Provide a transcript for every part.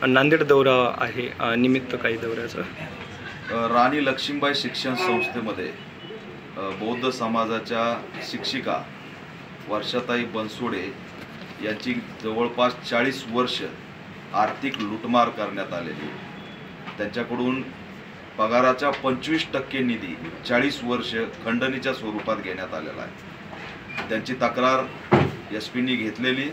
नांदेड दौरा आहे, निमित्त काही दौऱ्याचं? राणी लक्ष्मीबाई शिक्षण संस्थेमध्ये बौद्ध समाजाच्या शिक्षिका वर्षाताई बनसोडे यांची जवळपास 40 वर्ष आर्थिक लूटमार करण्यात आलेली। त्यांच्याकडून पगाराच्या 25% निधी 40 वर्ष खंडणीच्या स्वरूपात घेण्यात आलेला आहे। त्यांची तक्रार एसपीनी घेतलेली,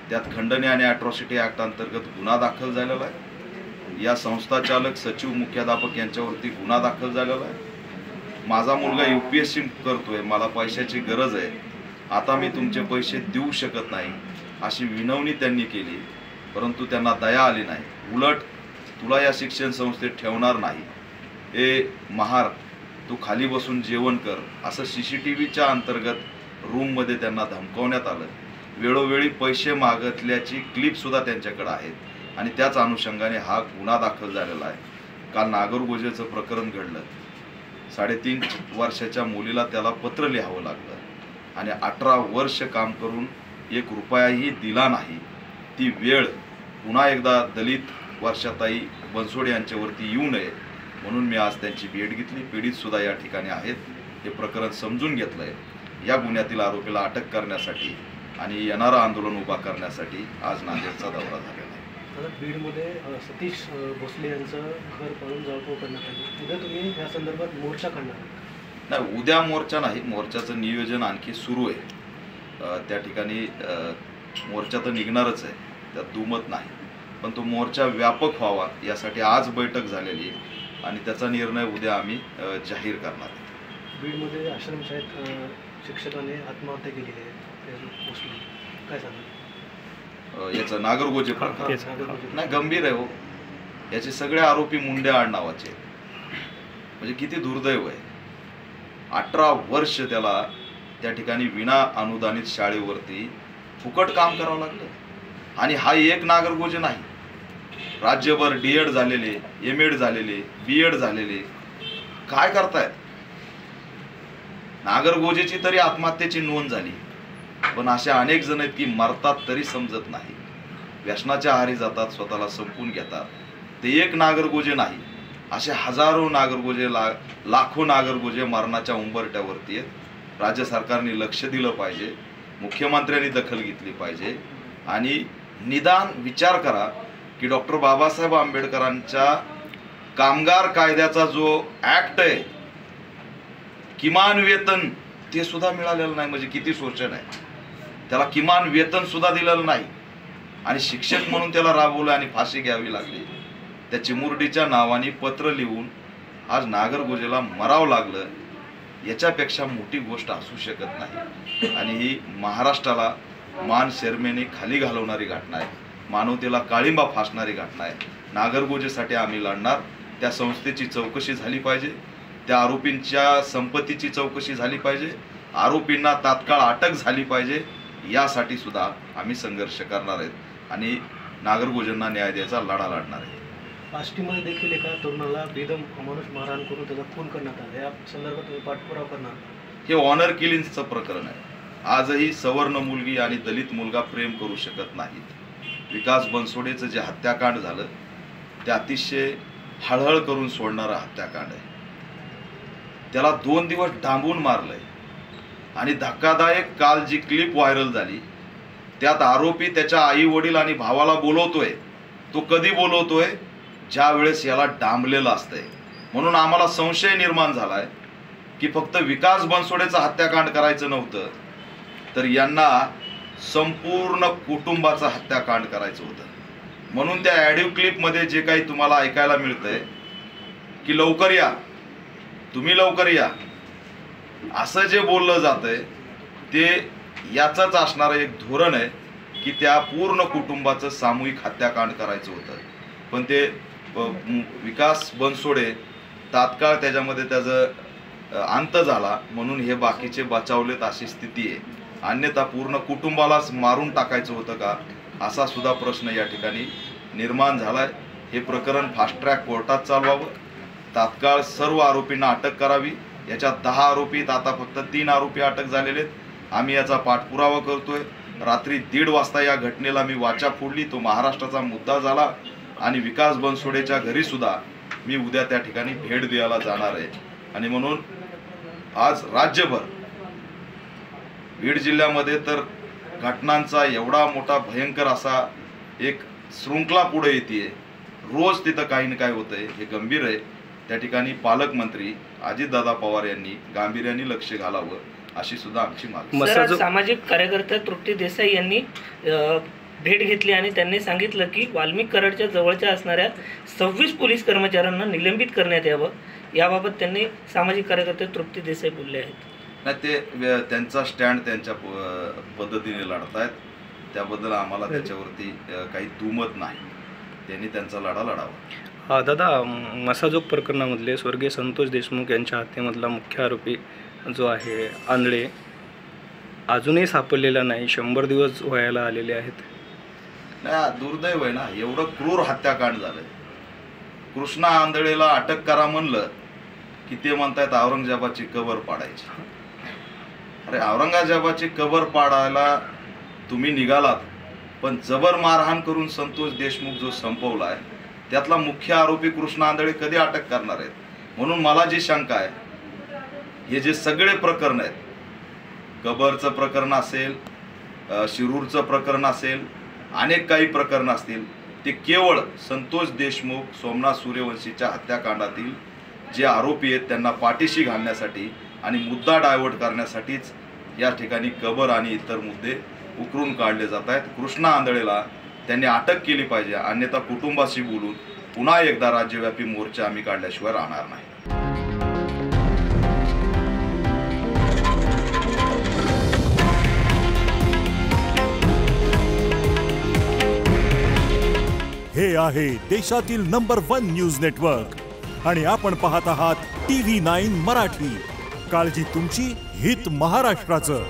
त्यात खंडणी आणि अॅट्रॉसिटी ॲक्ट अंतर्गत गुन्हा दाखल झालेला आहे। या संस्थाचालक सचिव मुख्याध्यापक यांच्यावरती गुन्हा दाखल झालेला आहे। माझा मुलगा UPSC करतोय, मला पैशाची गरज आहे, आता मी तुमचे पैसे देऊ शकत नाही अशी विनवणी त्यांनी केली, परंतु त्यांना दया आली नाही। उलट तुला या शिक्षण संस्थेत ठेवणार नाही, ए महार तू खाली बसून जेवण कर असं CCTVच्या अंतर्गत रूममध्ये त्यांना धमकावण्यात आलं। वेळोवेळी पैसे मागितल्याची क्लिपसुद्धा त्यांच्याकडे आहेत आणि त्याच अनुषंगाने हा गुन्हा दाखल झालेला आहे। काल नागरगोजेचं प्रकरण घडलं, 3.5 वर्षाच्या मुलीला त्याला पत्र लिहावं लागलं आणि 18 वर्ष काम करून 1 रुपयाही दिला नाही। ती वेळ पुन्हा एकदा दलित वर्षाताई बनसोडे यांच्यावरती येऊ नये म्हणून मी आज त्यांची भेट घेतली। पीडितसुद्धा या ठिकाणी आहेत, हे प्रकरण समजून घेतलं आहे। या गुन्ह्यातील आरोपीला अटक करण्यासाठी आणि येणारं आंदोलन उभा करण्यासाठी आज नांदेडचा दौरा झालेला आहे। बीडमध्ये सतीश भोसले यांचं घर पाडून जाळपोळ करण्यात आली, उद्या तुम्ही या संदर्भात मोर्चा काढणार? नाही, उद्या मोर्चा नाही, मोर्चाचं नियोजन आणखी सुरू आहे। त्या ठिकाणी मोर्चा तर निघणारच आहे, त्यात दुमत नाही, पण तो मोर्चा व्यापक व्हावा यासाठी आज बैठक झालेली आहे आणि त्याचा निर्णय उद्या आम्ही जाहीर करणार आहे। बीडमध्ये आश्रमशाळेत शिक्षकाने आत्महत्या केलेली आहे, काय सांगा? याचं नागरगोजे प्रकार नाही, गंभीर आहे हो। याचे सगळे आरोपी मुंड्या आडनावाचे, म्हणजे किती दुर्दैव आहे। 18 वर्ष त्याला त्या ठिकाणी विना अनुदानित शाळेवरती फुकट काम करावं लागलं आणि हा एक नागरगोजे नाही, राज्यभर D.Ed झालेले, M.Ed झालेले, B.Ed झालेले काय करतायत। नागरगोजेची तरी आत्महत्येची नोंद झाली, पण अशा अनेक जण आहेत की मरतात तरी समजत नाही, व्यसनाच्या आहारी जातात, स्वतःला संपून घेतात। ते एक नागरगोजे नाही, असे हजारो नागरगोजे, लाखो नागरगोजे मरणाच्या उंबरट्यावरती आहेत। राज्य सरकारने लक्ष दिलं पाहिजे, मुख्यमंत्र्यांनी दखल घेतली पाहिजे आणि निदान विचार करा की डॉक्टर बाबासाहेब आंबेडकरांच्या कामगार कायद्याचा जो ॲक्ट आहे, किमान वेतन ते सुद्धा मिळालेलं नाही, म्हणजे किती शोषण आहे। त्याला किमान वेतन सुद्धा दिलेलं नाही आणि शिक्षक म्हणून त्याला राबवलं आणि फाशी घ्यावी लागली। त्या चिमुरडीच्या नावाने पत्र लिहून आज नागरगोजेला मरावं लागलं, याच्यापेक्षा मोठी गोष्ट असू शकत नाही आणि ही महाराष्ट्राला मान शर्मेने खाली घालवणारी घटना आहे, मानवतेला काळिंबा फासणारी घटना आहे। नागरगोजेसाठी आम्ही लढणार, त्या संस्थेची चौकशी झाली पाहिजे, त्या आरोपींच्या संपत्तीची चौकशी झाली पाहिजे, आरोपींना तात्काळ अटक झाली पाहिजे, यासाठी सुद्धा आम्ही संघर्ष करणार आहेत आणि नागरगोजेंना न्याय द्यायचा लढा लढणार आहे। आष्टीमध्ये देखील एका तरुणाला बेदम माणूस मारहाण करून त्याचा खून करण्यात आला, या संदर्भात तुम्ही पाठपुरावा करणार? हे ऑनर किलिंगचं प्रकरण आहे। आजही सवर्ण मुलगी आणि दलित मुलगा प्रेम करू शकत नाहीत। विकास बनसोडेचं जे हत्याकांड झालं ते अतिशय हळहळ करून सोडणारं हत्याकांड आहे। त्याला 2 दिवस डांबून मारलंय आणि धक्कादायक काल जी क्लिप व्हायरल झाली त्यात आरोपी त्याच्या आई वडील आणि भावाला बोलवतोय। तो कधी बोलवतोय? ज्या वेळेस याला डांबलेलं असतंय। म्हणून आम्हाला संशय निर्माण झालाय की फक्त विकास बनसोडेचं हत्याकांड करायचं नव्हतं, तर यांना संपूर्ण कुटुंबाचं हत्याकांड करायचं होतं। म्हणून त्या ऑडिओ क्लिपमध्ये जे काही तुम्हाला ऐकायला मिळतंय की लवकर या, तुम्ही लवकर या, असं जे बोललं जातंय ते याचंच असणारं एक धोरण आहे की त्या पूर्ण कुटुंबाचं सामूहिक हत्याकांड करायचं होतं। पण ते विकास बनसोडे तात्काळ त्याच्यामध्ये त्याचं अंत झाला म्हणून हे बाकीचे बचावलेत अशी स्थिती आहे, अन्यथा पूर्ण कुटुंबालाच मारून टाकायचं होतं का असा सुद्धा प्रश्न या ठिकाणी निर्माण झालाय। हे प्रकरण फास्ट ट्रॅक कोर्टात चालवावं, तात्काळ सर्व आरोपींना अटक करावी। याच्यात 10 आरोपीत, आता फक्त 3 आरोपी अटक झालेले आहेत। आम्ही याचा पाठपुरावा करतोय। रात्री 1:30 वाजता या घटनेला मी वाचा फोडली, तो महाराष्ट्राचा मुद्दा झाला आणि विकास बनसोडेच्या घरी सुद्धा मी उद्या त्या ठिकाणी भेट द्यायला जाणार आहे. आणि म्हणून आज राज्यभर बीड जिल्ह्यामध्ये तर घटनांचा एवढा मोठा भयंकर असा एक शृंखला पुढे येते. रोज तिथं काही ना काय होतंय, हे गंभीर आहे. त्या ठिकाणी पालकमंत्री अजितदादा पवार यांनी गांभीर्याने लक्ष घालावं अशी सुद्धा आमची मागणी. सर, आज सामाजिक कार्यकर्त्या तृप्ती देसाई यांनी भेट घेतली आणि त्यांनी सांगितलं की वाल्मिक कराडच्या जवळच्या असणाऱ्या 26 पोलीस कर्मचाऱ्यांना निलंबित करण्यात यावं. याबाबत त्यांनी सामाजिक कार्यकर्ते तृप्ती देसाई बोलले आहेत. नाही, ते त्यांचा स्टँड त्यांच्या पद्धतीने लढतायत. त्याबद्दल आम्हाला त्याच्यावरती काही दुमत नाही. त्यांनी त्यांचा लढा लढावा. दादा, मसाजोग प्रकरणामधले स्वर्गीय संतोष देशमुख यांच्या हत्येमधला मुख्य आरोपी जो आहे आंधळे अजूनही सापडलेला नाही. 100 दिवस व्हायला आलेले आहेत. नाही, दुर्दैव आहे ना, एवढं क्रूर हत्याकांड झालंय. कृष्णा आंधळेला अटक करा म्हणलं की ते म्हणतायत औरंगजेबाची कबर पाडायची. अरे, औरंगजेबाची कबर पाडायला तुम्ही निघालात, पण जबर मारहाण करून संतोष देशमुख जो संपवलाय त्यातला मुख्य आरोपी कृष्णा आंधळे कधी अटक करणार आहेत? म्हणून मला जी शंका आहे, हे जे सगळे प्रकरण आहेत, कबरचं प्रकरण असेल, शिरूरचं प्रकरण असेल, अनेक काही प्रकरण असतील, ते केवळ संतोष देशमुख, सोमनाथ सूर्यवंशीच्या हत्याकांडातील जे आरोपी आहेत त्यांना पाठीशी घालण्यासाठी आणि मुद्दा डायव्हर्ट करण्यासाठीच या ठिकाणी कबर आणि इतर मुद्दे उकरून काढले जात आहेत. कृष्णा आंधळेला त्यांनी अटक केली पाहिजे, अन्यथा कुटुंबाशी बोलून पुन्हा एकदा राज्यव्यापी मोर्चा आम्ही काढल्याशिवाय राहणार नाही. हे आहे देशातील नंबर 1 न्यूज नेटवर्क आणि आपण पाहत आहात TV9 मराठी. काळजी तुमची, हित महाराष्ट्राचं.